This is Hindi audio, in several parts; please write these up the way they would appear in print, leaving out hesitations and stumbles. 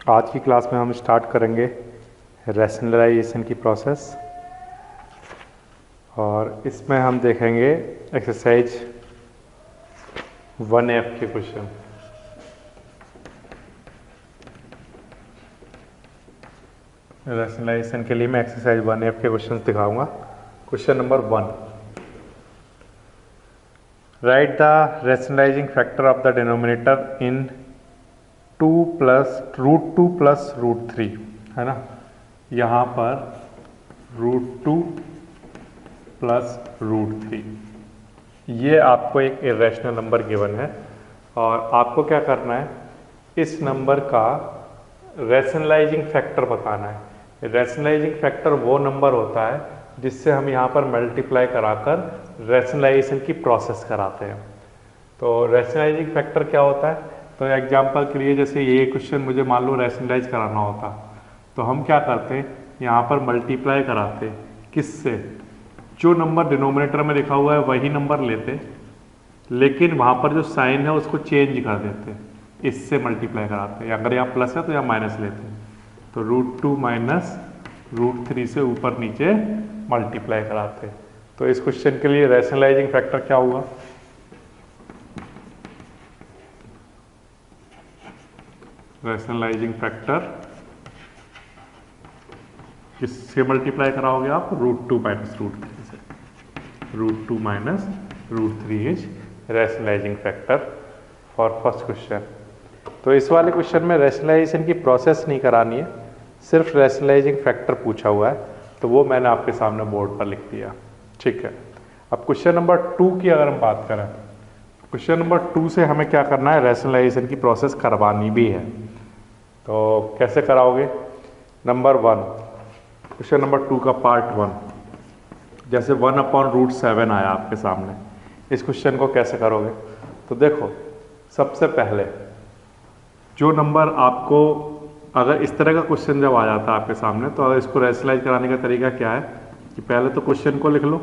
आज की क्लास में हम स्टार्ट करेंगे रैशनलाइजेशन की प्रोसेस और इसमें हम देखेंगे एक्सरसाइज 1F के क्वेश्चन। रैशनलाइजेशन के लिए मैं एक्सरसाइज 1F के क्वेश्चन दिखाऊंगा। Question number 1, right the rationalising factor of the denominator in 2 plus root 3 है ना। यहाँ पर √2 प्लस √3 ये आपको एक इरेशनल नंबर गिवन है और आपको क्या करना है, इस नंबर का रैशनलाइजिंग फैक्टर बताना है। रैशनलाइजिंग फैक्टर वो नंबर होता है जिससे हम यहाँ पर मल्टीप्लाई कराकर रैशनलाइजेशन की प्रोसेस कराते हैं। तो रैशनलाइजिंग फैक्टर क्या होता है, तो एग्जांपल के लिए जैसे ये क्वेश्चन मुझे मान लो रैशनलाइज कराना होता तो हम क्या करते, यहाँ पर मल्टीप्लाई कराते किससे, जो नंबर डिनोमिनेटर में लिखा हुआ है वही नंबर लेते, लेकिन वहाँ पर जो साइन है उसको चेंज कर देते, इससे मल्टीप्लाई कराते। अगर यहाँ प्लस है तो यहाँ माइनस लेते, तो √2 माइनस √3 से ऊपर नीचे मल्टीप्लाई कराते। तो इस क्वेश्चन के लिए रैशनलाइजिंग फैक्टर क्या हुआ, रैशनलाइजिंग फैक्टर किससे मल्टीप्लाई कराओगे आप, √2 माइनस √3 से। √2 minus √3 is rationalising factor for first question. तो इस वाले क्वेश्चन में रैशनलाइजेशन की प्रोसेस नहीं करानी है, सिर्फ रैशनलाइजिंग फैक्टर पूछा हुआ है, तो वो मैंने आपके सामने बोर्ड पर लिख दिया। ठीक है, अब क्वेश्चन नंबर 2 की अगर हम बात करें, क्वेश्चन नंबर 2 से हमें क्या करना है, रैशनलाइजेशन की प्रोसेस करवानी भी है। तो कैसे कराओगे, नंबर 1 क्वेश्चन नंबर 2 का पार्ट 1, जैसे 1/√7 आया आपके सामने, इस क्वेश्चन को कैसे करोगे। तो देखो, सबसे पहले जो नंबर आपको, अगर इस तरह का क्वेश्चन जब आ जाता है आपके सामने, तो अगर इसको रैशनलाइज कराने का तरीका क्या है कि पहले तो क्वेश्चन को लिख लो,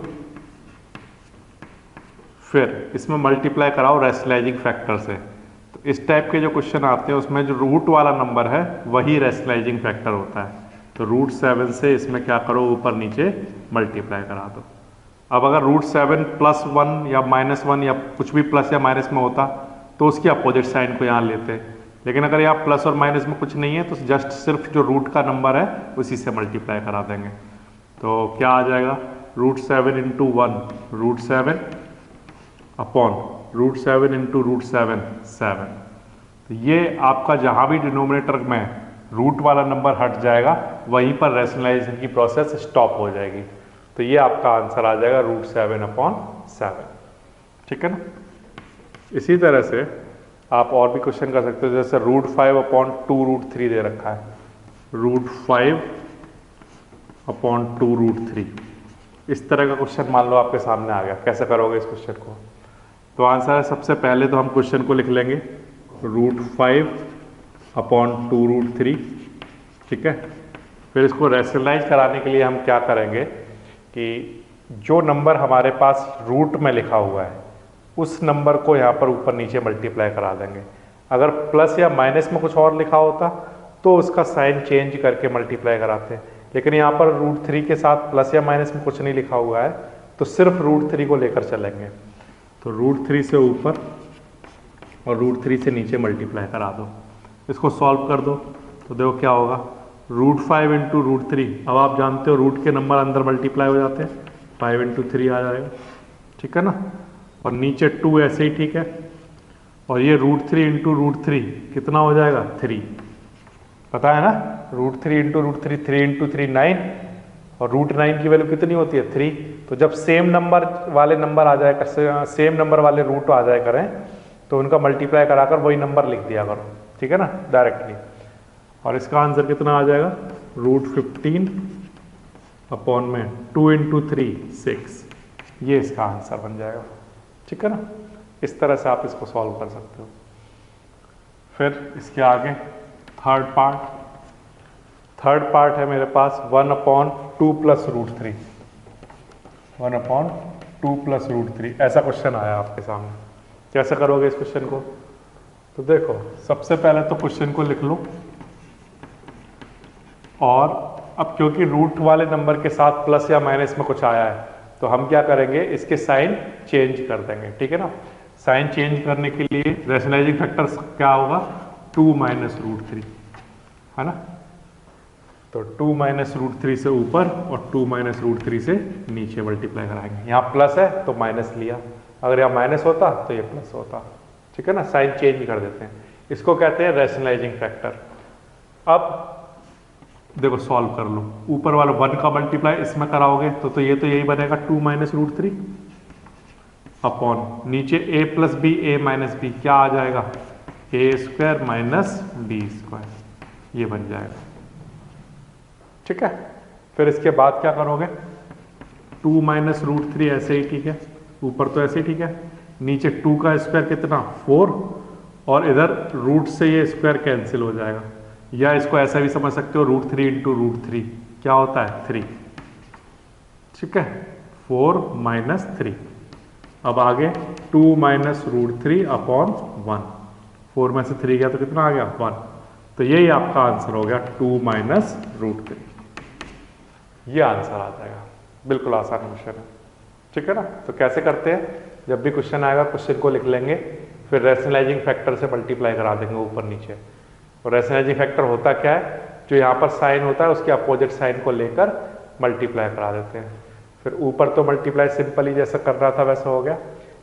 फिर इसमें मल्टीप्लाई कराओ रैशनलाइजिंग फैक्टर से। तो इस टाइप के जो क्वेश्चन आते हैं उसमें जो रूट वाला नंबर है वही रैशनलाइजिंग फैक्टर होता है। तो √7 से इसमें क्या करो, ऊपर नीचे मल्टीप्लाई करा दो। अब अगर √7 +1 या -1 या कुछ भी प्लस या माइनस में होता तो उसकी अपोजिट साइन को यहाँ लेते, लेकिन अगर यहाँ प्लस और माइनस में कुछ नहीं है तो जस्ट सिर्फ जो रूट का नंबर है उसी से मल्टीप्लाई करा देंगे। तो क्या आ जाएगा, √7 × 1 √7 अपॉन √7 × √7 7। तो ये आपका जहाँ भी डिनोमिनेटर में रूट वाला नंबर हट जाएगा वहीं पर रैशनलाइजेशन की प्रोसेस स्टॉप हो जाएगी। तो ये आपका आंसर आ जाएगा √7/7। ठीक है ना। इसी तरह से आप और भी क्वेश्चन कर सकते हो, जैसे √5/2√3 दे रखा है, √5/2√3 इस तरह का क्वेश्चन मान लो आपके सामने आ गया, कैसे करोगे इस क्वेश्चन को। तो आंसर है, सबसे पहले तो हम क्वेश्चन को लिख लेंगे √5/2√3। ठीक है, फिर इसको रैशनलाइज कराने के लिए हम क्या करेंगे कि जो नंबर हमारे पास रूट में लिखा हुआ है उस नंबर को यहाँ पर ऊपर नीचे मल्टीप्लाई करा देंगे। अगर प्लस या माइनस में कुछ और लिखा होता तो उसका साइन चेंज करके मल्टीप्लाई कराते, लेकिन यहाँ पर √3 के साथ प्लस या माइनस में कुछ नहीं लिखा हुआ है तो सिर्फ √3 को लेकर चलेंगे। तो √3 से ऊपर और √3 से नीचे मल्टीप्लाई करा दो। इसको सॉल्व कर दो तो देखो क्या होगा, √5 × √3। अब आप जानते हो रूट के नंबर अंदर मल्टीप्लाई हो जाते हैं, 5 × 3 आ जाएगा। ठीक है ना, और नीचे 2 ऐसे ही ठीक है, और ये √3 × √3 कितना हो जाएगा, 3। पता है ना, √3 × √3 3 × 3 9, और √9 की वैल्यू कितनी होती है, 3। तो जब सेम नंबर वाले नंबर आ जाए, सेम नंबर वाले रूट आ जाए करें तो उनका मल्टीप्लाई कराकर वही नंबर लिख दिया करो। ठीक है ना, डायरेक्टली। और इसका आंसर कितना आ जाएगा, √15/2 × 3 6। ये इसका आंसर बन जाएगा। ठीक है ना, इस तरह से आप इसको सॉल्व कर सकते हो। फिर इसके आगे थर्ड पार्ट है मेरे पास 1/2 + √3। 1/2 + √3 ऐसा क्वेश्चन आया आपके सामने, कैसे करोगे इस क्वेश्चन को। तो देखो, सबसे पहले तो क्वेश्चन को लिख लो और अब क्योंकि रूट वाले नंबर के साथ प्लस या माइनस में कुछ आया है तो हम क्या करेंगे, इसके साइन चेंज कर देंगे, ठीक है ना। साइन चेंज करने के लिए रैशनलाइजिंग फैक्टर क्या होगा, 2 माइनस रूट 3, है ना। तो 2 माइनस रूट 3 से ऊपर और 2 माइनस रूट 3 से नीचे मल्टीप्लाई कराएंगे। यहाँ प्लस है तो माइनस लिया, अगर यहाँ माइनस होता तो ये प्लस होता, ठीक है ना। साइन चेंज कर देते हैं, इसको कहते हैं रैशनलाइजिंग फैक्टर। अब देखो सॉल्व कर लो, ऊपर वाला 1 का मल्टीप्लाई इसमें कराओगे तो ये तो यही बनेगा 2 माइनस रूट 3 अपॉन नीचे a plus b a minus b, क्या आ जाएगा, a square minus b square, ये बन जाएगा, ठीक है। फिर इसके बाद क्या करोगे, 2 माइनस रूट 3 ऐसे ही ठीक है, ऊपर तो ऐसे ही ठीक है, नीचे 2 का स्क्वायर कितना 4, और इधर रूट से ये स्क्वायर कैंसिल हो जाएगा, या इसको ऐसा भी समझ सकते हो रूट 3 इंटू रूट 3 क्या होता है 3, ठीक है, 4 माइनस 3। अब आगे 2 माइनस रूट 3 अपॉन 1, 4 में से 3 गया तो कितना आ गया 1, तो यही आपका आंसर हो गया 2 माइनस रूट 3, ये आंसर आ जाएगा। बिल्कुल आसान क्वेश्चन है, ठीक है ना। तो कैसे करते हैं, जब भी क्वेश्चन आएगा क्वेश्चन को लिख लेंगे, फिर रैशनलाइजिंग फैक्टर से मल्टीप्लाई करा देंगे ऊपर नीचे। और रैशनलाइजिंग फैक्टर होता क्या है, जो यहाँ पर साइन होता है उसके अपोजिट साइन को लेकर मल्टीप्लाई करा देते हैं। फिर ऊपर तो मल्टीप्लाई सिंपली जैसा कर रहा था वैसा हो गया,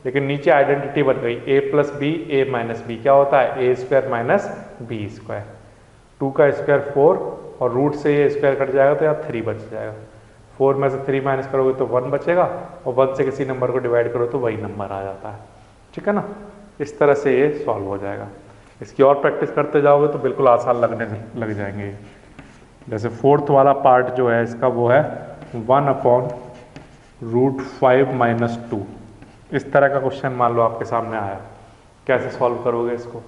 लेकिन नीचे आइडेंटिटी बन गई a plus b a minus b, क्या होता है a square minus b square, 2 का स्क्वायर 4 और रूट से ये स्क्वायर कट जाएगा तो यहाँ 3 बच जाएगा, 4 में से 3 माइनस करोगे तो 1 बचेगा, और 1 से किसी नंबर को डिवाइड करो तो वही नंबर आ जाता है, ठीक है ना। इस तरह से ये सॉल्व हो जाएगा। इसकी और प्रैक्टिस करते जाओगे तो बिल्कुल आसान लगने लग जाएंगे। जैसे 4th वाला पार्ट जो है इसका वो है 1 अपॉन रूट 5 माइनस 2, इस तरह का क्वेश्चन मान लो आपके सामने आया, कैसे सॉल्व करोगे इसको।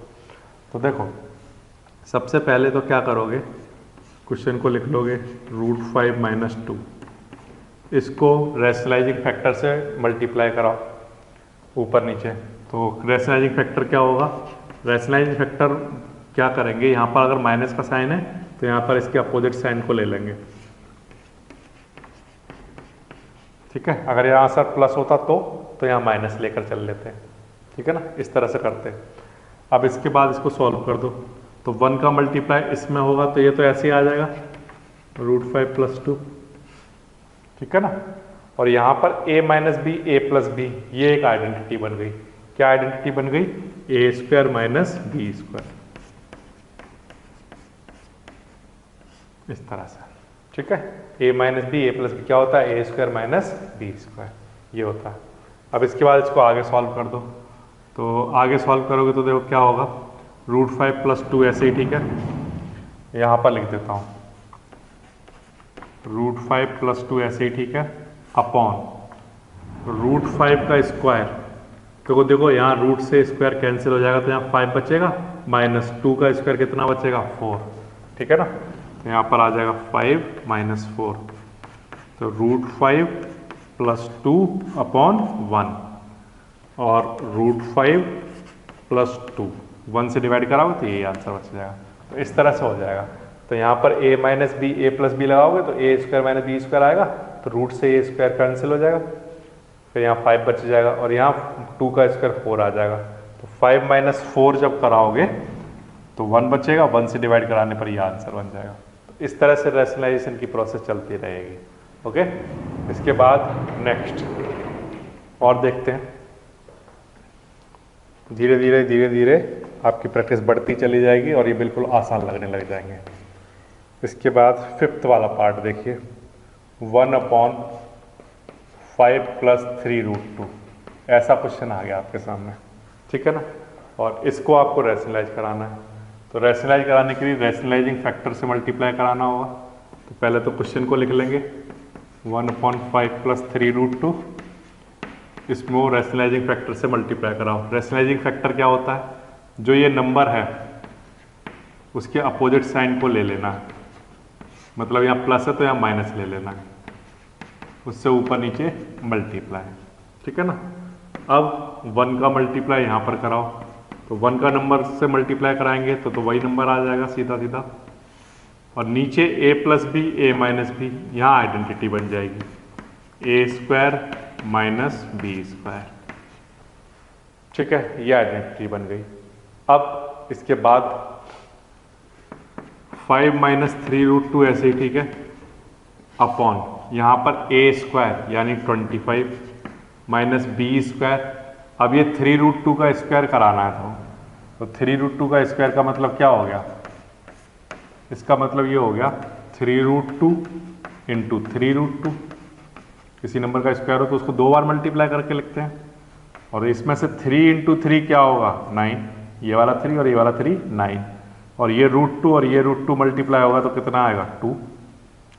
तो देखो सबसे पहले तो क्या करोगे, क्वेश्चन को लिख लोगे रूट 5 माइनस 2, इसको रैशनलाइजिंग फैक्टर से मल्टीप्लाई कराओ ऊपर नीचे। तो रैशनलाइजिंग फैक्टर क्या होगा, रैशनलाइजिंग फैक्टर क्या करेंगे, यहाँ पर अगर माइनस का साइन है तो यहाँ पर इसके अपोजिट साइन को ले लेंगे, ठीक है। अगर यहाँ सर प्लस होता तो यहाँ माइनस लेकर चल लेते हैं, ठीक है ना, इस तरह से करते हैं। अब इसके बाद इसको सॉल्व कर दो, तो 1 का मल्टीप्लाई इसमें होगा तो ये तो ऐसे ही आ जाएगा रूट 5 प्लस 2, ठीक है ना। और यहाँ पर a minus b a plus b, ये एक आइडेंटिटी बन गई, क्या आइडेंटिटी बन गई, a square minus b square, इस तरह से, ठीक है। a minus b a plus b क्या होता है, a square minus b square, ये होता है। अब इसके बाद इसको आगे सॉल्व कर दो, तो आगे सॉल्व करोगे तो देखो क्या होगा, रूट 5 प्लस 2 ऐसे ही ठीक है, यहाँ पर लिख देता हूँ रूट 5 प्लस 2 ऐसे ही ठीक है, अपॉन रूट 5 का स्क्वायर, क्योंकि देखो यहाँ रूट से स्क्वायर कैंसिल हो जाएगा तो यहाँ 5 बचेगा, माइनस 2 का स्क्वायर कितना बचेगा 4, ठीक है ना। तो यहाँ पर आ जाएगा 5 माइनस 4, तो रूट 5 प्लस 2 अपॉन 1, और रूट 5 प्लस 2 1 से डिवाइड कराओगे तो यही आंसर बच जाएगा। तो इस तरह से हो जाएगा। तो यहाँ पर a minus b a plus b लगाओगे तो a square minus b square आएगा, तो रूट से ये स्क्वायर कैंसिल हो जाएगा, फिर यहाँ 5 बच जाएगा, और यहाँ 2 का स्क्वायर 4 आ जाएगा। तो 5 माइनस 4 जब कराओगे तो 1 बचेगा, 1 से डिवाइड कराने पर यह आंसर बन जाएगा। तो इस तरह से रैशनलाइजेशन की प्रोसेस चलती रहेगी, ओके। इसके बाद नेक्स्ट और देखते हैं, धीरे धीरे आपकी प्रैक्टिस बढ़ती चली जाएगी और ये बिल्कुल आसान लगने लग जाएंगे। इसके बाद 5th वाला पार्ट देखिए, 1 अपॉन 5 प्लस 3 रूट 2, ऐसा क्वेश्चन आ गया आपके सामने, ठीक है ना। और इसको आपको रैशनलाइज कराना है, तो रैशनलाइज कराने के लिए रैशनलाइजिंग फैक्टर से मल्टीप्लाई कराना होगा। तो पहले तो क्वेश्चन को लिख लेंगे 1 अपॉन 5 प्लस 3 रूट 2, इसमें वो रैशनलाइजिंग फैक्टर से मल्टीप्लाई कराओ। रैशनलाइजिंग फैक्टर क्या होता है, जो ये नंबर है उसके अपोजिट साइन को ले लेना है, मतलब यहाँ प्लस है तो यहाँ माइनस ले लेना है, उससे ऊपर नीचे मल्टीप्लाई, ठीक है ना। अब 1 का मल्टीप्लाई यहाँ पर कराओ, तो 1 का नंबर से मल्टीप्लाई कराएंगे तो वही नंबर आ जाएगा सीधा सीधा, और नीचे a plus b a minus b, यहाँ आइडेंटिटी बन जाएगी a square minus b square. ठीक है, ये आइडेंटिटी बन गई। अब इसके बाद 5 माइनस 3√2 ऐसे ही ठीक है, अपॉन यहाँ पर ए स्क्वायर यानी 25 माइनस बी स्क्वायर। अब ये 3√2 का स्क्वायर कराना है, तो 3√2 का स्क्वायर का मतलब क्या हो गया, इसका मतलब ये हो गया 3√2 इंटू 3√2। किसी नंबर का स्क्वायर हो तो उसको 2 बार मल्टीप्लाई करके लिखते हैं, और इसमें से 3 इंटू 3 क्या होगा 9, ये वाला 3 और ये वाला 3 9, और ये √2 और ये √2 मल्टीप्लाई होगा तो कितना आएगा 2,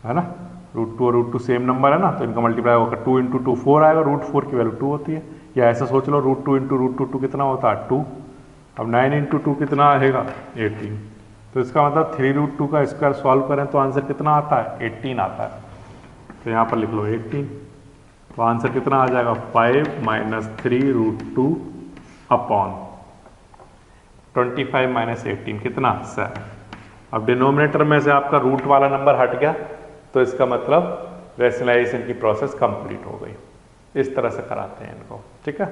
है ना। √2 और √2 सेम नंबर है ना, तो इनका मल्टीप्लाई होगा 2 इंटू 2 4 आएगा, √4 की वैल्यू 2 होती है। या ऐसा सोच लो √2 इंटू √2 कितना होता है 2। अब 9 इंटू 2 कितना आएगा 18। तो इसका मतलब 3√2 का स्क्वायर सॉल्व करें तो आंसर कितना आता है 18 आता है। तो यहाँ पर लिख लो 18, तो आंसर कितना आ जाएगा 5 माइनस 3√2 अपॉन 25 माइनस 18 कितना 7। अब डिनोमिनेटर में से आपका रूट वाला नंबर हट गया, तो इसका मतलब रैशनलाइजेशन की प्रोसेस कंप्लीट हो गई। इस तरह से कराते हैं इनको। ठीक है,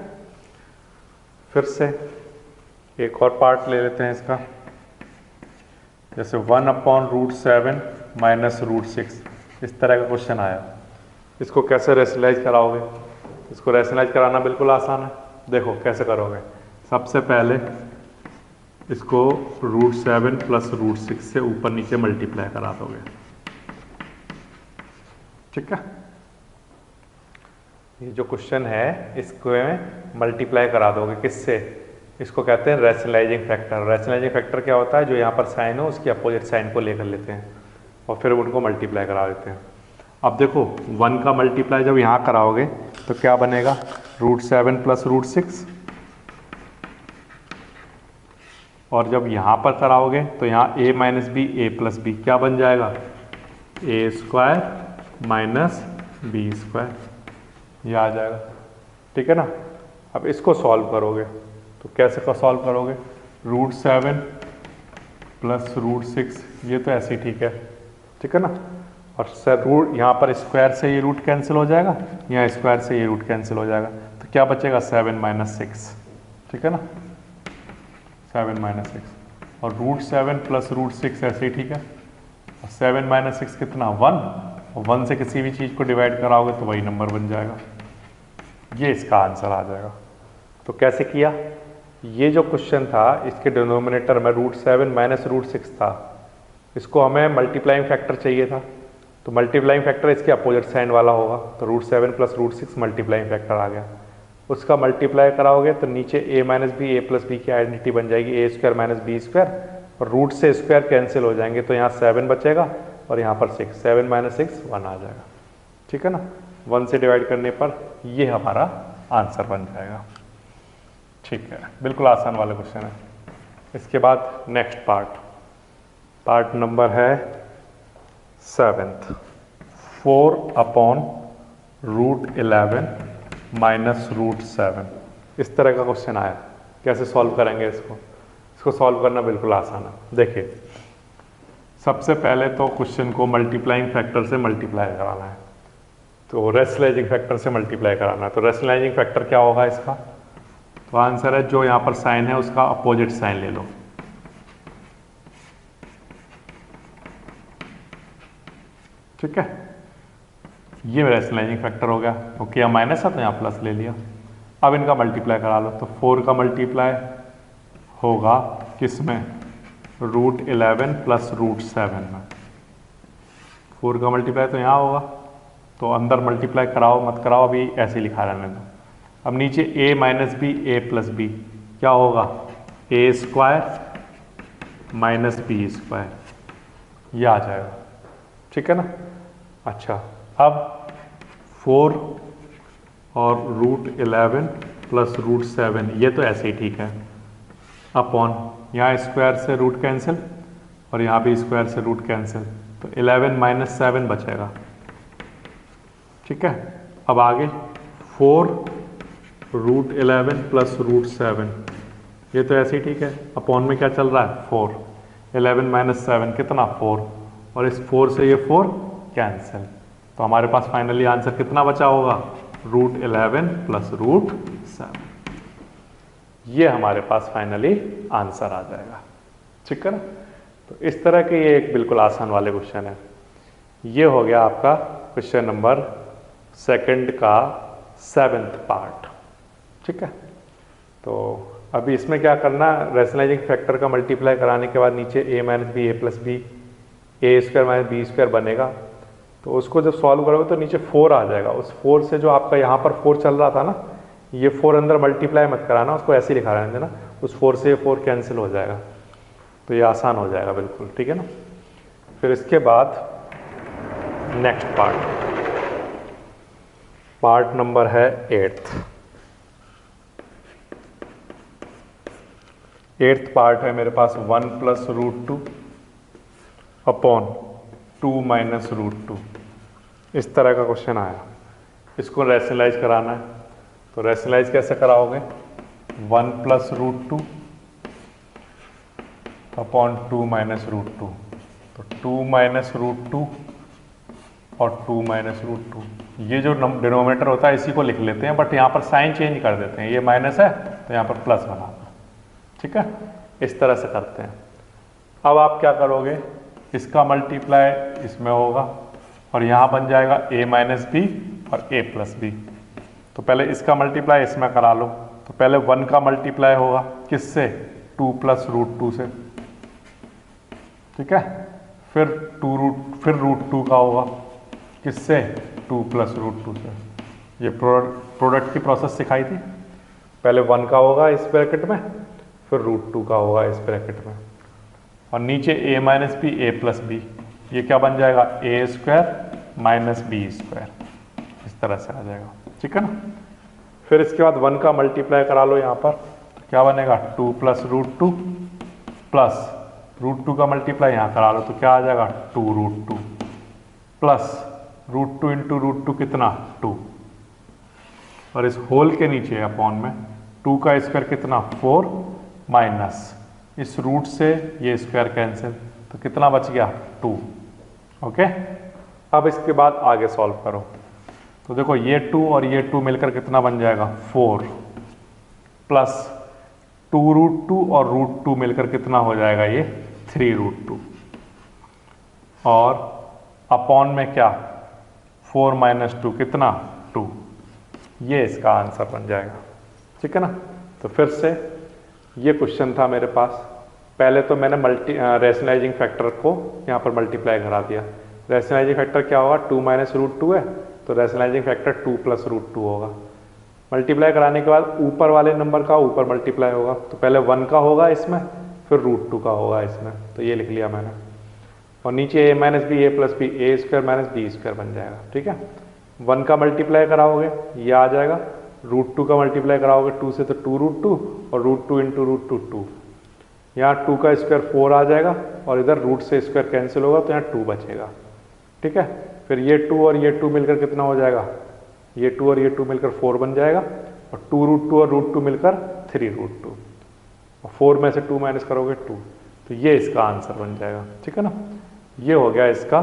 फिर से एक और पार्ट ले लेते हैं इसका। जैसे 1/√7 माइनस √6, इस तरह का क्वेश्चन आया, इसको कैसे रैशनलाइज कराओगे। इसको रैशनलाइज कराना बिल्कुल आसान है। देखो कैसे करोगे, सबसे पहले इसको √7 प्लस √6 से ऊपर नीचे मल्टीप्लाई करा दोगे। ठीक है, ये जो क्वेश्चन है इसको मल्टीप्लाई करा दोगे किससे, इसको कहते हैं रैशनलाइजिंग फैक्टर। रैशनलाइजिंग फैक्टर क्या होता है, जो यहाँ पर साइन हो उसकी अपोजिट साइन को लेकर लेते हैं और फिर उनको मल्टीप्लाई करा देते हैं। अब देखो 1 का मल्टीप्लाई जब यहाँ कराओगे तो क्या बनेगा √7 प्लस √6, और जब यहाँ पर कराओगे तो यहाँ a minus b a plus b क्या बन जाएगा a square minus b square, ये आ जाएगा। ठीक है ना। अब इसको सॉल्व करोगे तो कैसे का सॉल्व करोगे, √7 प्लस √6, ये तो ऐसे ही ठीक है। ठीक है ना। और सर रूट यहाँ पर स्क्वायर से ये रूट कैंसिल हो जाएगा, यहाँ स्क्वायर से ये रूट कैंसिल हो जाएगा, तो क्या बचेगा 7 माइनस 6। ठीक है ना, 7 माइनस 6, और √7 प्लस √6 ऐसे ही ठीक है। और 7 माइनस 6 कितना 1, और 1 से किसी भी चीज़ को डिवाइड कराओगे तो वही नंबर बन जाएगा। ये इसका आंसर आ जाएगा। तो कैसे किया, ये जो क्वेश्चन था इसके डिनोमिनेटर में √7 माइनस √6 था, इसको हमें मल्टीप्लाइंग फैक्टर चाहिए था, तो मल्टीप्लाइंग फैक्टर इसके अपोजिट साइन वाला होगा, तो √7 प्लस √6 मल्टीप्लाइंग फैक्टर आ गया। उसका मल्टीप्लाई कराओगे तो नीचे a minus b a plus b की आइडेंटिटी बन जाएगी a square minus b square, और रूट से स्क्वायर कैंसिल हो जाएंगे तो यहाँ 7 बचेगा और यहाँ पर 6, 7 माइनस 6 1 आ जाएगा। ठीक है ना, 1 से डिवाइड करने पर ये हमारा आंसर बन जाएगा। ठीक है, बिल्कुल आसान वाला क्वेश्चन है। इसके बाद नेक्स्ट पार्ट नंबर है 7th, 4/√11 माइनस √7। इस तरह का क्वेश्चन आया, कैसे सॉल्व करेंगे इसको सॉल्व करना बिल्कुल आसान है। देखिए सबसे पहले तो क्वेश्चन को मल्टीप्लाइंग फैक्टर से मल्टीप्लाई कराना है, तो रैशनलाइजिंग फैक्टर से मल्टीप्लाई कराना है। तो रैशनलाइजिंग फैक्टर क्या होगा इसका, तो आंसर है जो यहाँ पर साइन है उसका अपोजिट साइन ले लो। ठीक है, ये रैशनलाइजिंग फैक्टर हो गया, क्योंकि यहाँ माइनस है तो यहाँ प्लस ले लिया। अब इनका मल्टीप्लाई करा लो, तो 4 का मल्टीप्लाई होगा किसमें, √11 प्लस √7 में। 4 का मल्टीप्लाई तो यहाँ होगा, तो अंदर मल्टीप्लाई कराओ मत कराओ, अभी ऐसे ही लिखा रहने दो। अब नीचे a minus b a plus b क्या होगा, a square minus b square, ये आ जाएगा। ठीक है ना। अच्छा, अब 4 और √11 प्लस √7 ये तो ऐसे ही ठीक है, अपॉन यहाँ स्क्वायर से रूट कैंसिल और यहाँ भी स्क्वायर से रूट कैंसिल, तो 11 माइनस 7 बचेगा। ठीक है, अब आगे 4√11 प्लस √7 ये तो ऐसे ही ठीक है, अपॉन में क्या चल रहा है 4, 11 माइनस 7 कितना 4, और इस 4 से ये 4 कैंसिल। तो हमारे पास फाइनली आंसर कितना बचा होगा, √11 प्लस √7। ये हमारे पास फाइनली आंसर आ जाएगा। ठीक है ना। तो इस तरह के ये एक बिल्कुल आसान वाले क्वेश्चन है। ये हो गया आपका क्वेश्चन नंबर 2 का 7th पार्ट। ठीक है। तो अभी इसमें क्या करना, रैशनलाइजिंग फैक्टर का मल्टीप्लाई कराने के बाद नीचे a minus b a plus b a square minus b square बनेगा। तो उसको जब सॉल्व करोगे तो नीचे 4 आ जाएगा। उस 4 से जो आपका यहाँ पर 4 चल रहा था ना, ये 4 अंदर मल्टीप्लाई मत कराना, उसको ऐसे ही लिखा रहने देना। उस 4 से ये 4 कैंसिल हो जाएगा। तो ये आसान हो जाएगा बिल्कुल। ठीक है ना। फिर इसके बाद नेक्स्ट पार्ट नंबर है 8th पार्ट है मेरे पास 1 प्लस √2 अपॉन 2 माइनस √2। इस तरह का क्वेश्चन आया। इसको रैशनलाइज कराना है। तो रैशनलाइज कैसे कराओगे, 1 प्लस √2 अपॉन 2 माइनस √2। तो 2 माइनस √2 और 2 माइनस √2, ये जो डिनोमिनेटर होता है इसी को लिख लेते हैं, बट यहाँ पर साइन चेंज कर देते हैं। ये माइनस है तो यहाँ पर प्लस बना दो। ठीक है। इस तरह से करते हैं। अब आप क्या करोगे, इसका मल्टीप्लाई इसमें होगा और यहाँ बन जाएगा a माइनस बी और a प्लस बी। तो पहले इसका मल्टीप्लाई इसमें करा लो। तो पहले 1 का मल्टीप्लाई होगा किससे, 2 प्लस √2 से। ठीक है। फिर √2 का होगा किससे, 2 प्लस √2 से। ये प्रोडक्ट की प्रोसेस सिखाई थी। पहले 1 का होगा इस ब्रैकेट में, फिर √2 का होगा इस ब्रैकेट में, और नीचे a minus b a plus b. ये क्या बन जाएगा, a square minus b square. इस तरह से आ जाएगा। ठीक है ना। फिर इसके बाद 1 का मल्टीप्लाई करा लो यहाँ पर। तो क्या बनेगा, 2 प्लस √2 प्लस √2 का मल्टीप्लाई यहाँ करा लो तो क्या आ जाएगा, 2√2 प्लस √2 इंटू √2 कितना, 2, और इस होल के नीचे अपॉन में 2 का स्क्वायर कितना, 4 माइनस इस रूट से ये स्क्वायर कैंसिल, तो कितना बच गया, 2। ओके। अब इसके बाद आगे सॉल्व करो। तो देखो ये 2 और ये 2 मिलकर कितना बन जाएगा, 4 प्लस 2√2 और √2 मिलकर कितना हो जाएगा, ये 3√2, और अपॉन में क्या, 4 माइनस 2 कितना, 2। ये इसका आंसर बन जाएगा। ठीक है ना। तो फिर से ये क्वेश्चन था मेरे पास। पहले तो मैंने रैशनलाइजिंग फैक्टर को यहाँ पर मल्टीप्लाई करा दिया। रैशनलाइजिंग फैक्टर क्या होगा, 2 माइनस √2 है, तो रैशनलाइजिंग फैक्टर 2 प्लस √2 होगा। मल्टीप्लाई कराने के बाद ऊपर वाले नंबर का ऊपर मल्टीप्लाई होगा। तो पहले 1 का होगा इसमें, फिर √2 का होगा इसमें। तो ये लिख लिया मैंने। और नीचे a minus b a plus b, a square minus b square बन जाएगा। ठीक है। 1 का मल्टीप्लाई कराओगे ये आ जाएगा, √2 का मल्टीप्लाई कराओगे 2 से तो 2√2 और √2 इंटू √2 2। यहाँ 2 का स्क्वायर 4 आ जाएगा और इधर रूट से स्क्वायर कैंसिल होगा तो यहाँ 2 बचेगा। ठीक है। फिर ये 2 और ये 2 मिलकर कितना हो जाएगा, ये 2 और ये 2 मिलकर 4 बन जाएगा, और 2√2 और √2 मिलकर 3√2, और 4 में से 2 माइनस करोगे 2। तो ये इसका आंसर बन जाएगा। ठीक है ना। ये हो गया इसका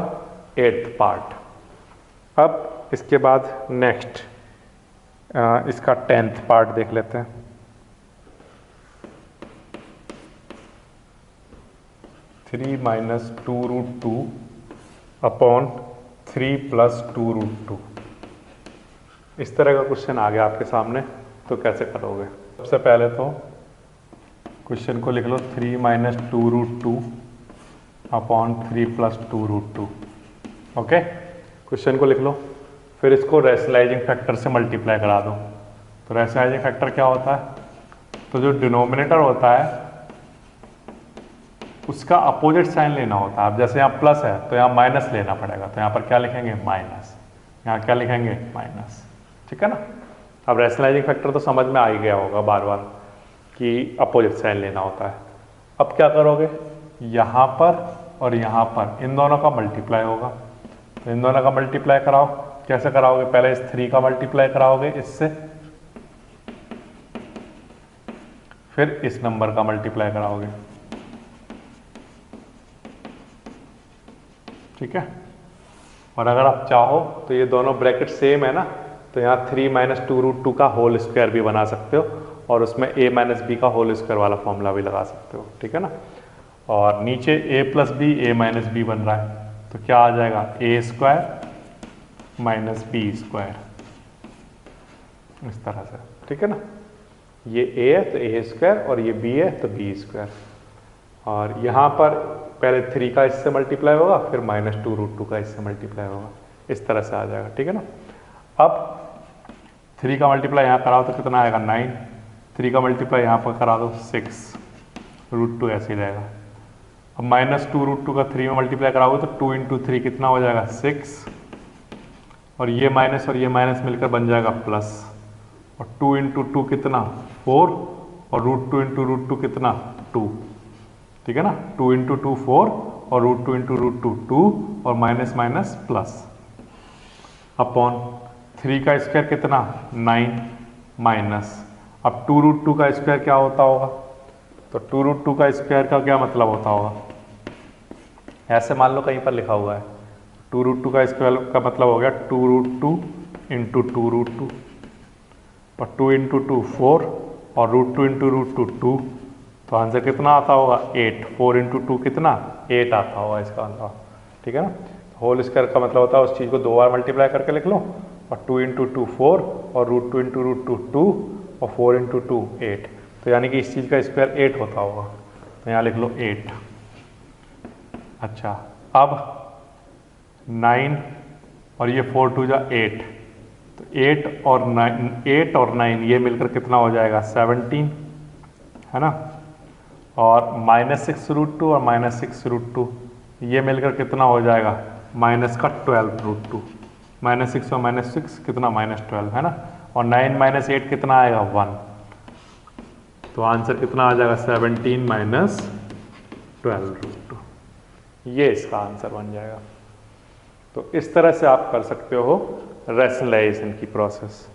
8th पार्ट। अब इसके बाद नेक्स्ट इसका 10th पार्ट देख लेते हैं। Three minus 2√2 upon 3 plus 2√2। इस तरह का क्वेश्चन आ गया आपके सामने। तो कैसे करोगे, सबसे पहले तो क्वेश्चन को लिख लो, 3 minus 2√2 upon 3 plus 2√2। Okay. Question को लिख लो। फिर इसको रैशनलाइजिंग फैक्टर से मल्टीप्लाई करा दो। तो रैशनलाइजिंग फैक्टर क्या होता है, तो जो डिनोमिनेटर होता है उसका अपोजिट साइन लेना होता है। अब जैसे यहाँ प्लस है तो यहाँ माइनस लेना पड़ेगा। तो यहाँ पर क्या लिखेंगे, माइनस, यहाँ क्या लिखेंगे, माइनस। ठीक है ना। अब रैशनलाइजिंग फैक्टर तो समझ में आ ही गया होगा बार बार कि अपोजिट साइन लेना होता है। अब क्या करोगे, यहाँ पर और यहाँ पर इन दोनों का मल्टीप्लाई होगा। तो इन दोनों का मल्टीप्लाई कराओ। कैसे कराओगे, पहले इस 3 का मल्टीप्लाई कराओगे इससे, फिर इस नंबर का मल्टीप्लाई कराओगे। ठीक है। और अगर आप चाहो तो ये दोनों ब्रैकेट सेम है ना, तो यहाँ 3 माइनस 2√2 का होल स्क्वायर भी बना सकते हो और उसमें a माइनस बी का होल स्क्वायर वाला फॉर्मूला भी लगा सकते हो, ठीक है ना। और नीचे a plus b a minus b बन रहा है, तो क्या आ जाएगा a square minus b square, इस तरह से, ठीक है ना। ये a है तो a स्क्वायर और ये b है तो b स्क्वायर। और यहाँ पर पहले 3 का इससे मल्टीप्लाई होगा, फिर माइनस 2√2 का इससे मल्टीप्लाई होगा, इस तरह से आ जाएगा, ठीक है ना। अब 3 का मल्टीप्लाई यहाँ कराओ तो कितना आएगा 9, 3 का मल्टीप्लाई यहाँ पर करा दो 6√2 ऐसे ही रहेगा। अब माइनस 2√2 का 3 में मल्टीप्लाई कराओगे तो 2 इंटू 3 कितना हो जाएगा 6, और ये माइनस मिलकर बन जाएगा प्लस, और 2 इंटू 2 कितना 4, और √2 इंटू √2 कितना 2, ठीक है ना। 2 इंटू 2 4 और √2 इंटू √2 2 और माइनस माइनस प्लस अपॉन 3 का स्क्वायर कितना 9 माइनस, अब 2√2 का स्क्वायर क्या होता होगा, तो 2√2 का स्क्वायर का क्या मतलब होता होगा, ऐसे मान लो कहीं पर लिखा हुआ है 2√2 का स्क्वायर का मतलब हो गया 2√2 इंटू 2√2, और 2 इंटू 2 4 और √2 इंटू √2 2, तो आंसर कितना आता होगा 8, 4 इंटू 2 कितना 8 आता होगा इसका आंसर, ठीक है ना। होल स्क्वायर का मतलब होता है उस चीज़ को 2 बार मल्टीप्लाई करके लिख लो, और 2 इंटू 2 4 और √2 इंटू √2 2 और 4 इंटू 2 8, तो यानी कि इस चीज़ का स्क्वायर 8 होता होगा, तो यहाँ लिख लो 8। अच्छा, अब 9 और ये 4 2 जा 8, तो 8 और 9 ये मिलकर कितना हो जाएगा 17, है ना। और -6√2 और -6√2 ये मिलकर कितना हो जाएगा माइनस का 12√2, -6 और -6 कितना -12, है ना। और 9 माइनस 8 कितना आएगा 1, तो आंसर कितना आ जाएगा 17 माइनस 12√2, ये इसका आंसर बन जाएगा। तो इस तरह से आप कर सकते हो रैशनलाइजेशन की प्रोसेस।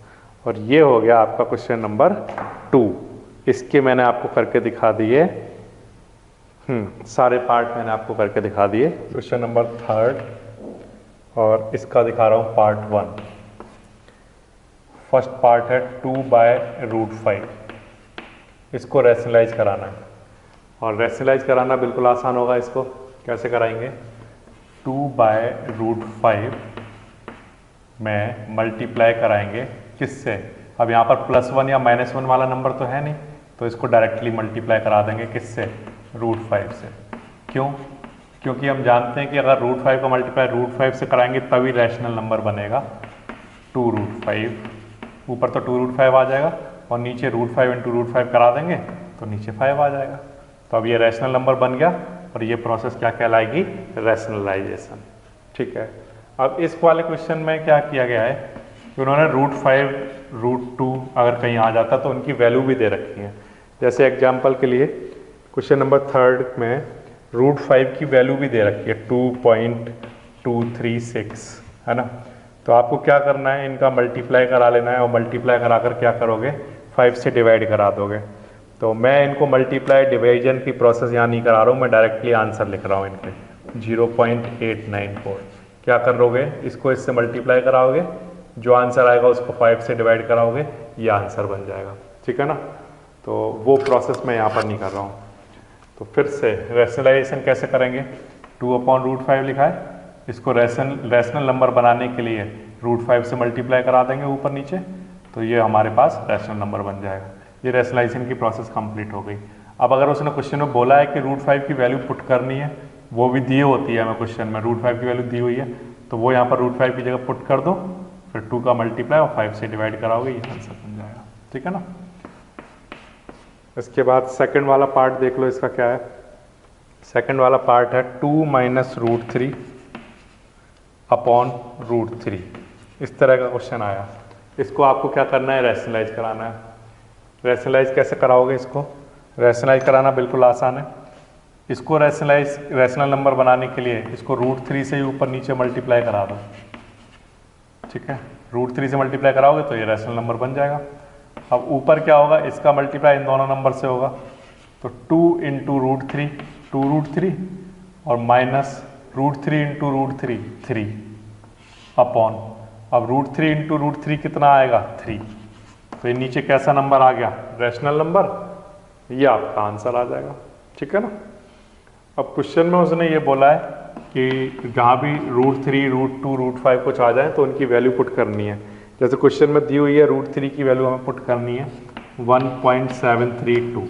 और ये हो गया आपका क्वेश्चन नंबर 2, इसके मैंने आपको करके दिखा दिए, सारे पार्ट मैंने आपको करके दिखा दिए। क्वेश्चन नंबर 3 और इसका दिखा रहा हूँ पार्ट 1। फर्स्ट पार्ट है 2/√5, इसको रैशनलाइज कराना है, और रैशनलाइज कराना बिल्कुल आसान होगा। इसको कैसे कराएंगे, 2/√5 में मल्टीप्लाई कराएंगे किससे, अब यहाँ पर +1 या -1 वाला नंबर तो है नहीं, तो इसको डायरेक्टली मल्टीप्लाई करा देंगे किससे, √5 से। क्यों, क्योंकि हम जानते हैं कि अगर √5 का मल्टीप्लाई √5 से कराएंगे तभी रैशनल नंबर बनेगा 2√5, ऊपर तो 2√5 आ जाएगा और नीचे √5 इंटू √5 करा देंगे तो नीचे 5 आ जाएगा। तो अब ये रैशनल नंबर बन गया और ये प्रोसेस क्या कहलाएगी, रैशनलाइजेशन, ठीक है। अब इस वाले क्वेश्चन में क्या किया गया है कि उन्होंने √5 √2 अगर कहीं आ जाता तो उनकी वैल्यू भी दे रखी है। जैसे एग्जाम्पल के लिए क्वेश्चन नंबर 3 में √5 की वैल्यू भी दे रखी है 2.236, है ना। तो आपको क्या करना है, इनका मल्टीप्लाई करा लेना है और मल्टीप्लाई करा कर क्या करोगे 5 से डिवाइड करा दोगे। तो मैं इनको मल्टीप्लाई डिवीजन की प्रोसेस यहाँ नहीं करा रहा हूँ, मैं डायरेक्टली आंसर लिख रहा हूँ इनके 0.894। क्या करोगे, इसको इससे मल्टीप्लाई कराओगे, जो आंसर आएगा उसको 5 से डिवाइड कराओगे, ये आंसर बन जाएगा, ठीक है ना। तो वो प्रोसेस मैं यहाँ पर नहीं कर रहा हूँ। तो फिर से रैशनलाइजेशन कैसे करेंगे, 2/√5 लिखा है, इसको रैशनल नंबर बनाने के लिए √5 से मल्टीप्लाई करा देंगे ऊपर नीचे, तो ये हमारे पास रैशनल नंबर बन जाएगा। ये रैशनलाइजेशन की प्रोसेस कंप्लीट हो गई। अब अगर उसने क्वेश्चन में बोला है कि √5 की वैल्यू पुट करनी है, वो भी दी होती है हमें क्वेश्चन में, √5 की वैल्यू दी हुई है, तो वो यहाँ पर √5 की जगह पुट कर दो, फिर 2 का मल्टीप्लाई और 5 से डिवाइड कराओगे, ये आंसर बन जाएगा, ठीक है ना। इसके बाद सेकंड वाला पार्ट देख लो, इसका क्या है। सेकंड वाला पार्ट है 2 माइनस √3 अपॉन √3, इस तरह का क्वेश्चन आया। इसको आपको क्या करना है, रैशनलाइज कराना है। रैशनलाइज कैसे कराओगे, इसको रैशनलाइज कराना बिल्कुल आसान है। इसको रैशनल नंबर बनाने के लिए इसको √3 से ही ऊपर नीचे मल्टीप्लाई करा दो, ठीक है। √3 से मल्टीप्लाई कराओगे तो ये रैशनल नंबर बन जाएगा। अब ऊपर क्या होगा, इसका मल्टीप्लाई इन दोनों नंबर से होगा, तो 2 इंटू √3 2√3 और माइनस √3 इंटू √3 3 अपॉन, अब √3 इंटू √3 कितना आएगा 3। तो ये नीचे कैसा नंबर आ गया, रैशनल नंबर, ये आपका आंसर आ जाएगा। ठीक है ना। अब क्वेश्चन में उसने ये बोला है कि जहाँ भी √3 √2 √5 कुछ आ जाए तो उनकी वैल्यू पुट करनी है। जैसे क्वेश्चन में दी हुई है √3 की वैल्यू हमें पुट करनी है 1.732।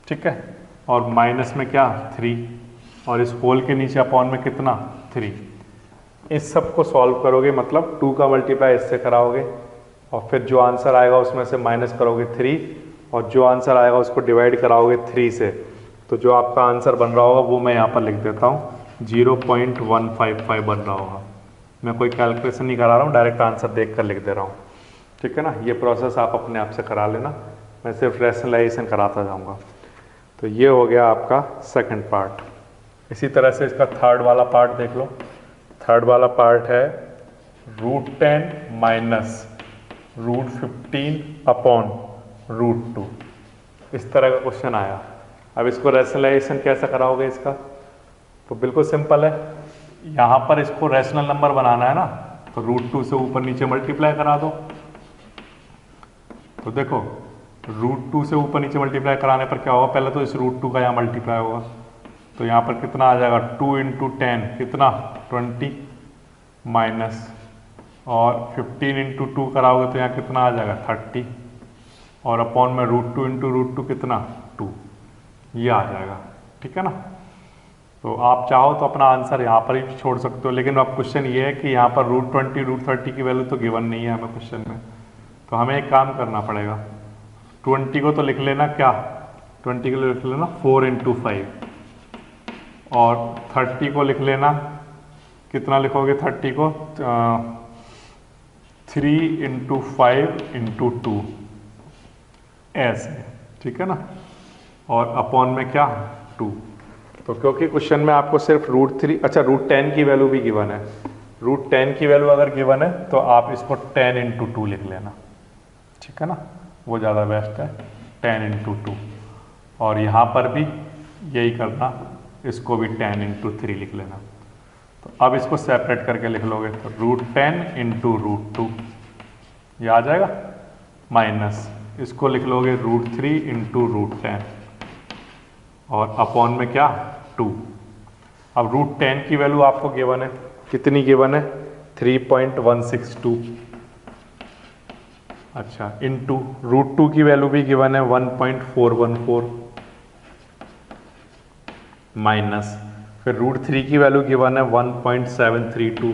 ठीक है, और माइनस में क्या 3, और इस होल के नीचे अपॉन में कितना 3। इस सब को सॉल्व करोगे मतलब 2 का मल्टीप्लाई इससे कराओगे और फिर जो आंसर आएगा उसमें से माइनस करोगे 3, और जो आंसर आएगा उसको डिवाइड कराओगे 3 से। तो जो आपका आंसर बन रहा होगा वो मैं यहाँ पर लिख देता हूँ, 0.155 बन रहा होगा। मैं कोई कैलकुलेशन नहीं करा रहा हूँ, डायरेक्ट आंसर देख कर लिख दे रहा हूँ। ठीक है ना। ये प्रोसेस आप अपने आप से करा लेना, मैं सिर्फ रैशनलाइजेशन कराता जाऊँगा। तो ये हो गया आपका सेकंड पार्ट। इसी तरह से इसका थर्ड वाला पार्ट देख लो। थर्ड वाला पार्ट है √10 माइनस √15 अपॉन √2। इस तरह का क्वेश्चन आया। अब इसको रैशनलाइजेशन कैसे कराओगे इसका, तो बिल्कुल सिंपल है। यहाँ पर इसको रैशनल नंबर बनाना है ना, तो √2 से ऊपर नीचे मल्टीप्लाई करा दो। तो देखो √2 से ऊपर नीचे मल्टीप्लाई कराने पर क्या होगा, पहले तो इस √2 का यहाँ मल्टीप्लाई होगा, तो यहाँ पर कितना आ जाएगा 2 इंटू 10 कितना 20 माइनस, और 15 इंटू 2 कराओगे तो यहाँ कितना आ जाएगा 30, और अपॉन में √2 इंटू √2 कितना 2, ये आ जाएगा। ठीक है ना। तो आप चाहो तो अपना आंसर यहाँ पर ही छोड़ सकते हो, लेकिन अब क्वेश्चन ये है कि यहाँ पर √20 √30 की वैल्यू तो गिवन नहीं है हमें क्वेश्चन में, तो हमें एक काम करना पड़ेगा। 20 को तो लिख लेना क्या, 20 को लिख लेना 4 इंटू 5, और 30 को लिख लेना, कितना लिखोगे 30 को 3 इंटू 5 इंटू 2 ऐसे। ठीक है ना, और अपॉन में क्या 2। तो क्योंकि क्वेश्चन में आपको सिर्फ √3, अच्छा √10 की वैल्यू भी गिवन है, √10 की वैल्यू अगर गिवन है तो आप इसको 10 इंटू 2 लिख लेना। ठीक है ना, वो ज़्यादा बेस्ट है, 10 इंटू 2। और यहाँ पर भी यही करना, इसको भी 10 इंटू 3 लिख लेना। तो अब इसको सेपरेट करके लिख लोगे तो √10 इंटू √2 ये आ जाएगा, माइनस इसको लिख लोगे √3 इंटू √10, और अपॉन में क्या 2। अब √10 की वैल्यू आपको गिवन है, कितनी गिवन है 3.162। अच्छा, इंटू √2 की वैल्यू भी गिवन है 1.414, माइनस फिर √3 की वैल्यू गिवन है 1.732,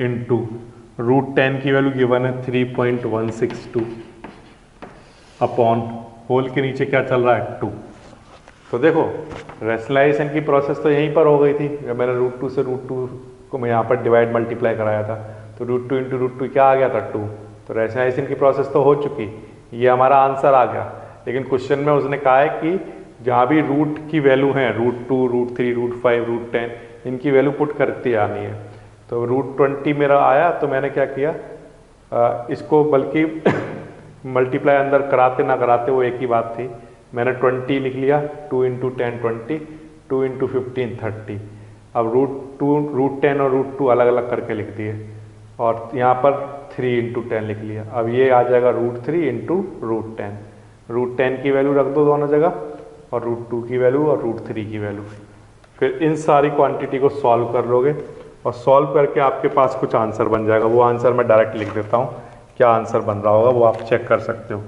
इंटू √10 की वैल्यू गिवन है 3.162, अपॉन होल के नीचे क्या चल रहा है 2। तो देखो रैशनलाइजेशन की प्रोसेस तो यहीं पर हो गई थी, जब मैंने √2 से √2 को मैं यहाँ पर डिवाइड मल्टीप्लाई कराया था, तो √2 इंटू √2 क्या आ गया था 2। तो रैशनलाइजेशन की प्रोसेस तो हो चुकी, ये हमारा आंसर आ गया। लेकिन क्वेश्चन में उसने कहा है कि जहाँ भी रूट की वैल्यू है √2 √3 √5 √10 इनकी वैल्यू पुट करती आनी है। तो √20 मेरा आया, तो मैंने क्या किया, इसको बल्कि मल्टीप्लाई अंदर कराते ना कराते वो एक ही बात थी, मैंने 20 लिख लिया, 2 इंटू 10 20, 2 इंटू 15 30। अब √10 और √2 अलग अलग करके लिख दिए, और यहाँ पर 3 इंटू 10 लिख लिया। अब ये आ जाएगा √3 इंटू √10, √10 की वैल्यू रख दो दोनों जगह, और √2 की वैल्यू और √3 की वैल्यू। फिर इन सारी क्वांटिटी को सॉल्व कर लोगे, और सॉल्व करके आपके पास कुछ आंसर बन जाएगा। वो आंसर मैं डायरेक्ट लिख देता हूँ, क्या आंसर बन रहा होगा वो आप चेक कर सकते हो,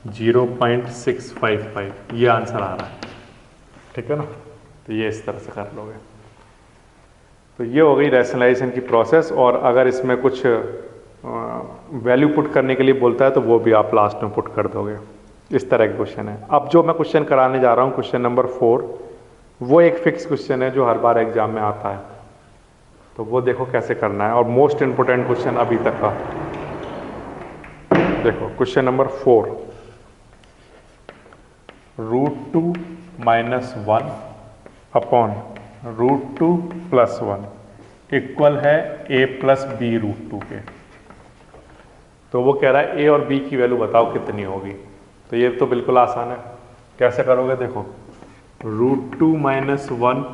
0.655 ये आंसर आ रहा है। ठीक है ना, तो ये इस तरह से कर लोगे। तो ये हो गई रैशनलाइजेशन की प्रोसेस, और अगर इसमें कुछ वैल्यू पुट करने के लिए बोलता है तो वो भी आप लास्ट में पुट कर दोगे। इस तरह के क्वेश्चन है। अब जो मैं क्वेश्चन कराने जा रहा हूँ, क्वेश्चन नंबर 4, वो एक फिक्स क्वेश्चन है जो हर बार एग्जाम में आता है, तो वो देखो कैसे करना है, और मोस्ट इंपोर्टेंट क्वेश्चन अभी तक का। देखो question number 4, √2 minus 1 upon √2 plus 1 equal है a प्लस बी √2 के। तो वो कह रहा है a और b की वैल्यू बताओ कितनी होगी। तो ये तो बिल्कुल आसान है, कैसे करोगे, देखो √2 माइनस 1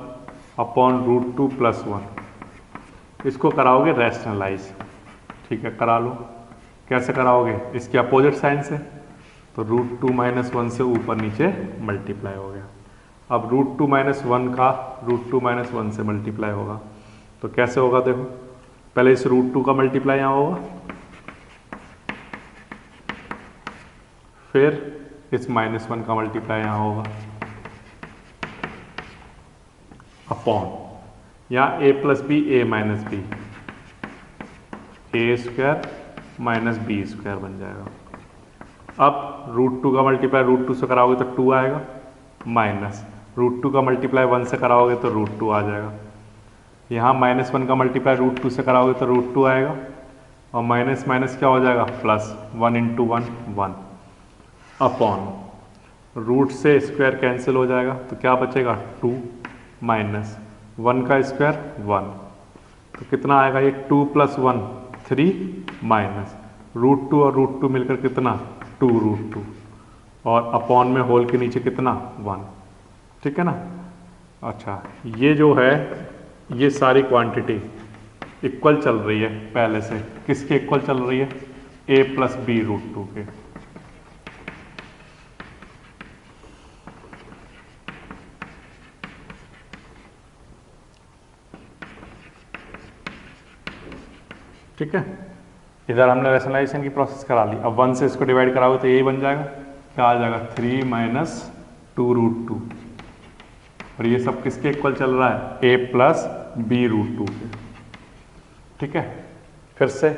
अपॉन रूट 2 प्लस 1। इसको कराओगे रैशनलाइज, ठीक है, करा लो। कैसे कराओगे? इसके अपोजिट साइन से, तो रूट 2 माइनस 1 से ऊपर नीचे मल्टीप्लाई हो गया। अब रूट 2 माइनस 1 का रूट 2 माइनस 1 से मल्टीप्लाई होगा, तो कैसे होगा? देखो, पहले इस रूट 2 का मल्टीप्लाई यहाँ होगा, फिर इस माइनस 1 का मल्टीप्लाई यहाँ होगा, अपॉन यहाँ a plus b a minus b, a square minus b square बन जाएगा। अब रूट 2 का मल्टीप्लाई रूट 2 से कराओगे तो 2 आएगा, माइनस रूट 2 का मल्टीप्लाई 1 से कराओगे तो रूट 2 आ जाएगा। यहाँ माइनस 1 का मल्टीप्लाई रूट 2 से कराओगे तो रूट 2 आएगा, और माइनस माइनस क्या हो जाएगा? प्लस 1 इंटू 1 1, अपॉन रूट से स्क्वायर कैंसिल हो जाएगा, तो क्या बचेगा? 2 माइनस 1 का स्क्वायर 1, तो कितना आएगा ये? 2 प्लस 1 3 माइनस रूट 2 और रूट 2 मिलकर कितना? 2 रूट 2, और अपॉन में होल के नीचे कितना? 1, ठीक है ना। अच्छा, ये जो है ये सारी क्वांटिटी इक्वल चल रही है पहले से। किसके इक्वल चल रही है? a प्लस बी रूट 2 के। ठीक है, इधर हमने रैशनलाइजेशन की प्रोसेस करा ली। अब 1 से इसको डिवाइड कराओगे तो यही बन जाएगा, क्या आ जाएगा? 3 माइनस 2 रूट 2, और ये सब किसके इक्वल चल रहा है? a प्लस बी रूट 2 के। ठीक है, फिर से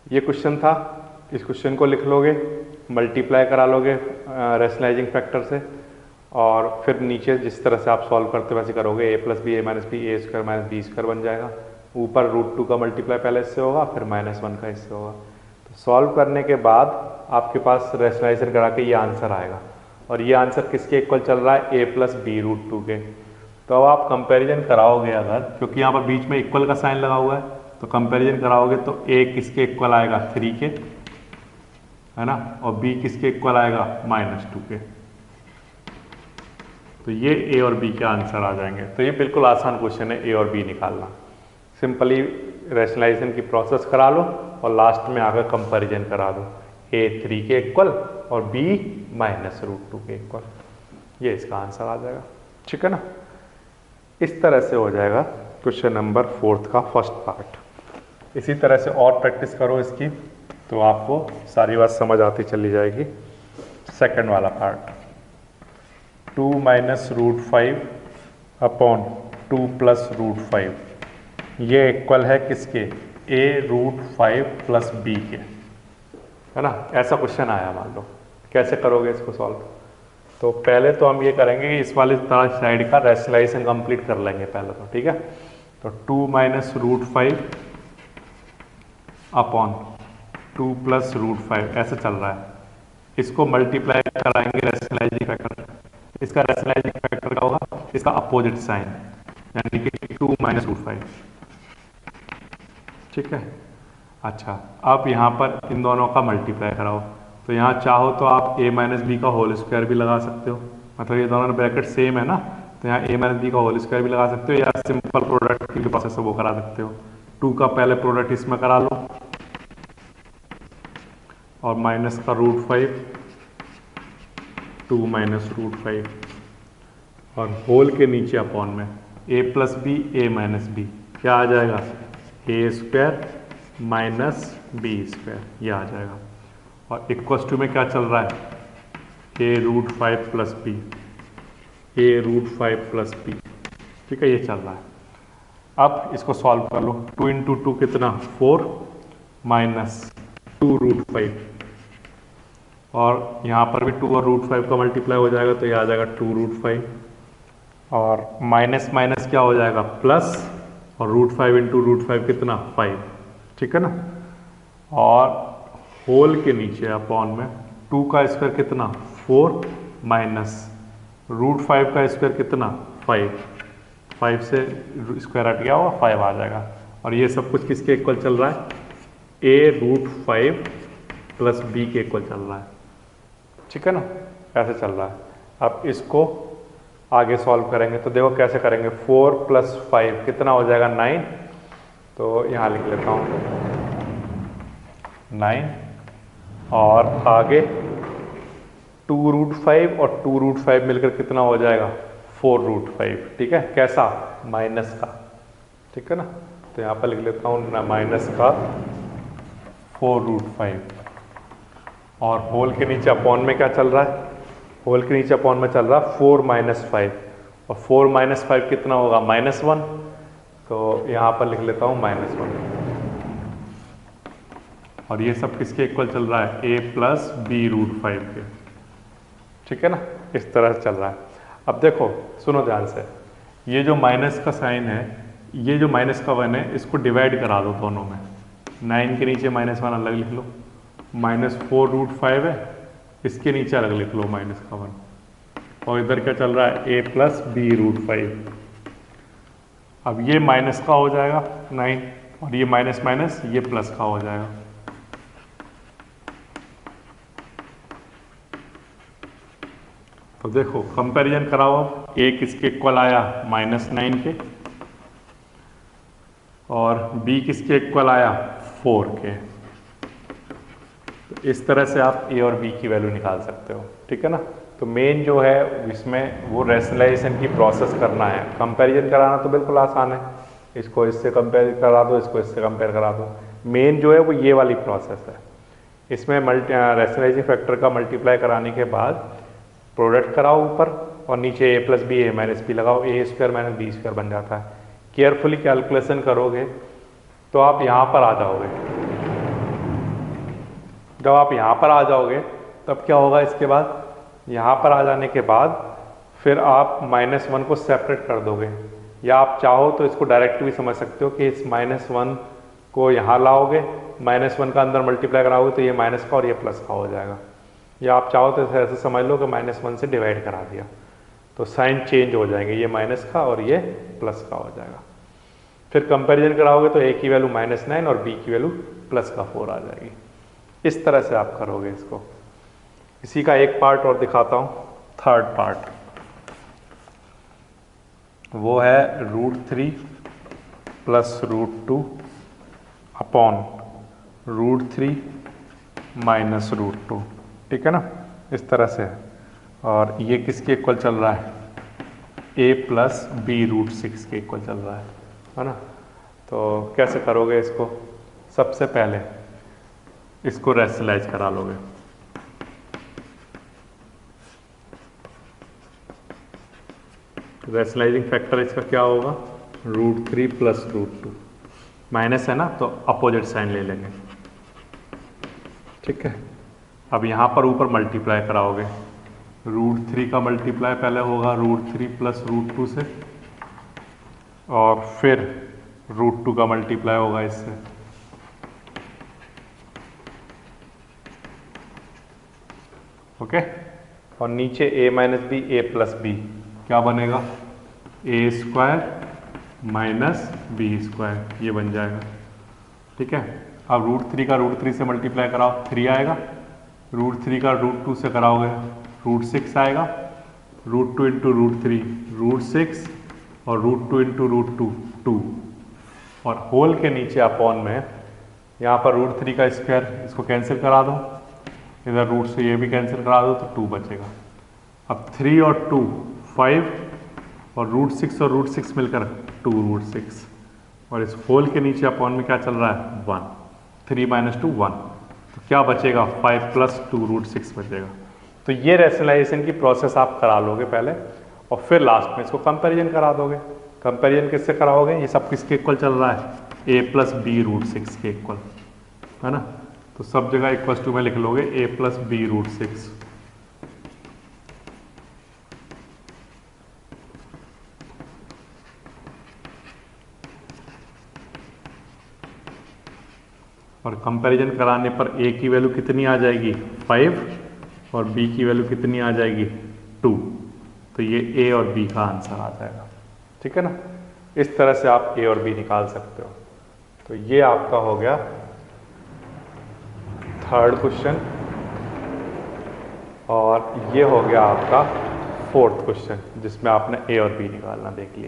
ये क्वेश्चन था, इस क्वेश्चन को लिख लोगे, मल्टीप्लाई करा लोगे रैशनलाइजिंग फैक्टर से, और फिर नीचे जिस तरह से आप सॉल्व करते वैसे करोगे। a plus b a minus b, a square minus b square बन जाएगा। ऊपर रूट 2 का मल्टीप्लाई पहले इससे होगा, फिर माइनस 1 का इससे होगा। तो सॉल्व करने के बाद आपके पास रैशनलाइजेशन करा के ये आंसर आएगा, और ये आंसर किसके इक्वल चल रहा है? a प्लस बी रूट 2 के। तो अब आप कंपैरिजन कराओगे अगर, क्योंकि यहाँ पर बीच में इक्वल का साइन लगा हुआ है, तो कंपैरिजन कराओगे तो a किसके इक्वल आएगा? 3 के, है ना, और b किसके इक्वल आएगा? -2 के। तो ये a और b के आंसर आ जाएंगे। तो ये बिल्कुल आसान क्वेश्चन है a और b निकालना। सिंपली रैशनलाइजेशन की प्रोसेस करा लो और लास्ट में आकर कंपैरिजन करा दो, a 3 के इक्वल और b माइनस रूट 2 के इक्वल, ये इसका आंसर आ जाएगा। ठीक है ना, इस तरह से हो जाएगा क्वेश्चन नंबर 4 का फर्स्ट पार्ट। इसी तरह से और प्रैक्टिस करो इसकी, तो आपको सारी बात समझ आती चली जाएगी। सेकंड वाला part, 2 minus root 5 upon 2 plus root 5, ये इक्वल है किसके? a रूट 5 प्लस b के, है ना। ऐसा क्वेश्चन आया मान लो, कैसे करोगे इसको सॉल्व? तो पहले तो हम ये करेंगे कि इस वाली साइड का रैशनलाइजेशन कंप्लीट कर लेंगे पहले तो, ठीक है। तो 2 minus root 5 upon 2 plus root 5 ऐसे चल रहा है। इसको मल्टीप्लाई कराएंगे रैशनलाइजिंग फैक्टर, इसका रैशनलाइजिंग फैक्टर क्या होगा? इसका अपोजिट साइन, यानी कि 2 माइनस रूट 5, ठीक है। अच्छा, अब यहाँ पर इन दोनों का मल्टीप्लाई कराओ, तो यहाँ चाहो तो आप a माइनस बी का होल स्क्वायर भी लगा सकते हो, मतलब ये दोनों ब्रैकेट सेम है ना, तो यहाँ a माइनस बी का होल स्क्वायर भी लगा सकते हो, या सिंपल प्रोडक्ट की भी प्रोसेस है वो करा सकते हो। 2 का पहले प्रोडक्ट इसमें करा लो, और माइनस का रूट 5, 2 माइनस रूट 5, और होल के नीचे अपॉन में a plus b a minus b, क्या आ जाएगा? a square minus b square, ये आ जाएगा। और इक्वस टू में क्या चल रहा है? a root 5 plus b, a root 5 plus b, ठीक है, ये चल रहा है। अब इसको सॉल्व कर लो, 2 इंटू 2 कितना? 4 माइनस 2 रूट 5, और यहाँ पर भी 2 और रूट 5 का मल्टीप्लाई हो जाएगा, तो ये आ जाएगा 2 रूट 5, और माइनस माइनस क्या हो जाएगा? प्लस, और रूट 5 इंटू रूट 5 कितना? 5, ठीक है ना। और होल के नीचे अपॉन में 2 का स्क्वायर कितना? 4 माइनस रूट 5 का स्क्वायर कितना? 5, 5 से स्क्वायर हट गया होगा, 5 आ जाएगा। और ये सब कुछ किसके इक्वल चल रहा है? a रूट 5 प्लस b के इक्वल चल रहा है, ठीक है ना, ऐसे चल रहा है। अब इसको आगे सॉल्व करेंगे। तो देखो कैसे करेंगे, 4 + 5 कितना हो जाएगा 9। तो यहाँ लिख लेता हूँ 9 और आगे 2√5 और 2√5 मिलकर कितना हो जाएगा 4√5। ठीक है, कैसा, माइनस का। ठीक है ना, तो यहाँ पर लिख लेता हूँ माइनस का 4√5 और होल के नीचे अपॉन में क्या चल रहा है, होल के नीचे अपॉन में चल रहा है 4 - 5 और 4 - 5 कितना होगा -1। तो यहाँ पर लिख लेता हूँ -1 और ये सब किसके इक्वल चल रहा है, a + b√5 के। ठीक है ना, इस तरह से चल रहा है। अब देखो सुनो ध्यान से, ये जो माइनस का साइन है, ये जो -1 है, इसको डिवाइड करा दो दोनों में। 9 के नीचे -1 अलग लिख लो, -4√5 है, इसके नीचे अलग लिख लो -1 और इधर क्या चल रहा है a + b√5। अब ये माइनस का हो जाएगा 9 और ये माइनस माइनस ये प्लस का हो जाएगा। तो देखो कंपैरिजन कराओ, a किसके इक्वल आया -9 के और b किसके इक्वल आया 4 के। तो इस तरह से आप a और b की वैल्यू निकाल सकते हो। ठीक है ना, तो मेन जो है इसमें वो रैशनलाइजेशन की प्रोसेस करना है। कंपैरिजन कराना तो बिल्कुल आसान है, इसको इससे कंपेयर करा दो, इसको इससे कंपेयर करा दो। मेन जो है वो ये वाली प्रोसेस है। इसमें रैशनलाइजिंग फैक्टर का मल्टीप्लाई कराने के बाद प्रोडक्ट कराओ ऊपर और नीचे a + b a - b लगाओ, a² - b² बन जाता है। केयरफुली कैलकुलेशन करोगे तो आप यहाँ पर आ जाओगे। जब आप यहाँ पर आ जाओगे तब क्या होगा, इसके बाद यहाँ पर आ जाने के बाद फिर आप -1 को सेपरेट कर दोगे, या आप चाहो तो इसको डायरेक्ट भी समझ सकते हो कि इस -1 को यहाँ लाओगे, -1 का अंदर मल्टीप्लाई कराओगे तो ये माइनस का और ये प्लस का हो जाएगा, या आप चाहो तो ऐसे समझ लो कि -1 से डिवाइड करा दिया तो साइन चेंज हो जाएंगे, ये माइनस का और ये प्लस का हो जाएगा। फिर कंपैरिजन कराओगे तो a की वैल्यू -9 और b की वैल्यू +4 आ जाएगी। इस तरह से आप करोगे इसको। इसी का एक पार्ट और दिखाता हूँ, थर्ड पार्ट, वो है √3 + √2 अपॉन √3 - √2। ठीक है ना, इस तरह से है। और ये किसके इक्वल चल रहा है, a + b√6 के इक्वल चल रहा है ना। तो कैसे करोगे इसको, सबसे पहले इसको रैशनलाइज करा लोगे। रैशनलाइजिंग फैक्टर इसका क्या होगा, √3 + √2। माइनस है ना तो अपोजिट साइन ले लेंगे। ठीक है, अब यहाँ पर ऊपर मल्टीप्लाई कराओगे, √3 का मल्टीप्लाई पहले होगा √3 + √2 से और फिर √2 का मल्टीप्लाई होगा इससे। ओके, और नीचे a - b a + b क्या बनेगा, a² - b², ये बन जाएगा। ठीक है, अब √3 का √3 से मल्टीप्लाई कराओ, 3 आएगा, √3 का √2 से कराओगे √6 आएगा, √2 × √3 √6 और √2 × √2 2 और होल के नीचे अपॉन में यहाँ पर √3 का स्क्वायर, इसको कैंसिल करा दो, इधर रूट से ये भी कैंसिल करा दो तो 2 बचेगा। अब 3 और 2 5 और √6 और √6 मिलकर 2√6 और इस होल के नीचे अपॉन में क्या चल रहा है 1, 3 - 2 1, तो क्या बचेगा 5 + 2√6 बचेगा। तो ये रैशनलाइजेशन की प्रोसेस आप करा लोगे पहले और फिर लास्ट में इसको कंपैरिजन करा दोगे। कंपैरिजन किससे कराओगे, ये सब किसके इक्वल चल रहा है, a + b√6 के इक्वल, है ना। तो सब जगह इक्वल में लिख लोगे a + b√6। और कंपैरिजन कराने पर a की वैल्यू कितनी आ जाएगी 5 और b की वैल्यू कितनी आ जाएगी 2, तो ये a और b का आंसर आ जाएगा। ठीक है ना, इस तरह से आप a और b निकाल सकते हो। तो ये आपका हो गया थर्ड क्वेश्चन और ये हो गया आपका फोर्थ क्वेश्चन जिसमें आपने ए और बी निकालना देख लिया।